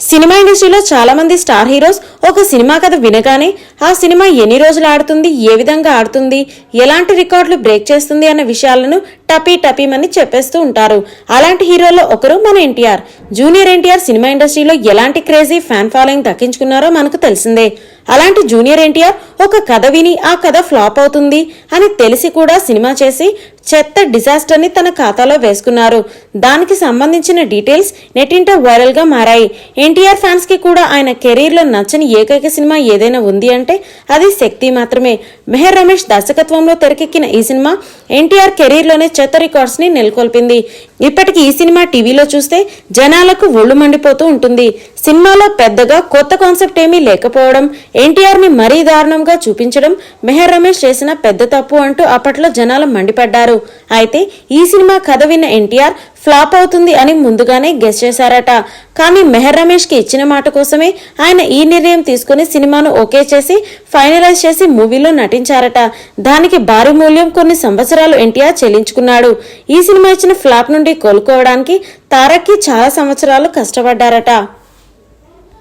Cinema ఇండస్ట్రీలో చాలా మంది స్టార్ హీరోస్ ఒక సినిమా కథ వినగానే ఆ సినిమా ఎన్ని రోజులు ఆడుతుంది, ఏ విధంగా ఆడుతుంది, ఎలాంటి రికార్డులు బ్రేక్ చేస్తుంది అన్న విషయాలను టపీమని చెప్పేస్తూ ఉంటారు. అలాంటి హీరోల్లో ఒకరు మన ఎన్టీఆర్. జూనియర్ ఎన్టీఆర్ సినిమా ఇండస్ట్రీలో ఎలాంటి క్రేజీ ఫ్యాన్ ఫాలోయింగ్ దక్కించుకున్నారో మనకు తెలిసిందే. అలాంటి జూనియర్ ఎన్టీఆర్ ఒక కథ విని ఆ కథ ఫ్లాప్ అవుతుంది అని తెలిసి కూడా సినిమా చేసి చెత్త డిజాస్టర్ ని తన ఖాతాలో వేసుకున్నారు. దానికి సంబంధించిన డీటెయిల్స్ నెట్టింట వైరల్ గా మారాయి. ఎన్టీఆర్ ఫ్యాన్స్ కి కూడా ఆయన కెరీర్ లో నచ్చని ఏకైక సినిమా ఏదైనా ఉంది అంటే అది శక్తి మాత్రమే. మెహర్ రమేష్ దర్శకత్వంలో తెరకెక్కిన ఈ సినిమా ఎన్టీఆర్ కెరీర్ లోనే చెత్త రికార్డ్స్ ని నెలకొల్పింది. ఇప్పటికి ఈ సినిమా టీవీలో చూస్తే జనాలకు ఒళ్ళు మండిపోతూ ఉంటుంది. సినిమాలో పెద్దగా కొత్త కాన్సెప్ట్ ఏమీ లేకపోవడం, ఎన్టీఆర్ ని మరీ దారుణంగా చూపించడం మెహర్ రమేష్ చేసిన పెద్ద తప్పు అంటూ అప్పట్లో జనాలు మండిపడ్డారు. అయితే ఈ సినిమా కథ విన్న ఎన్టీఆర్ ఫ్లాప్ అవుతుంది అని ముందుగానే గెస్ చేశారట. కానీ మెహర్ రమేష్ కి ఇచ్చిన మాట కోసమే ఆయన ఈ నిర్ణయం తీసుకుని సినిమాను ఓకే చేసి ఫైనలైజ్ చేసి మూవీలో నటించారట. దానికి భారీ మూల్యం కొన్ని సంవత్సరాలు ఎన్టీఆర్ చెల్లించుకున్నాడు. ఈ సినిమా ఇచ్చిన ఫ్లాప్ నుండి కోలుకోవడానికి తారక్కి చాలా సంవత్సరాలు కష్టపడ్డారట.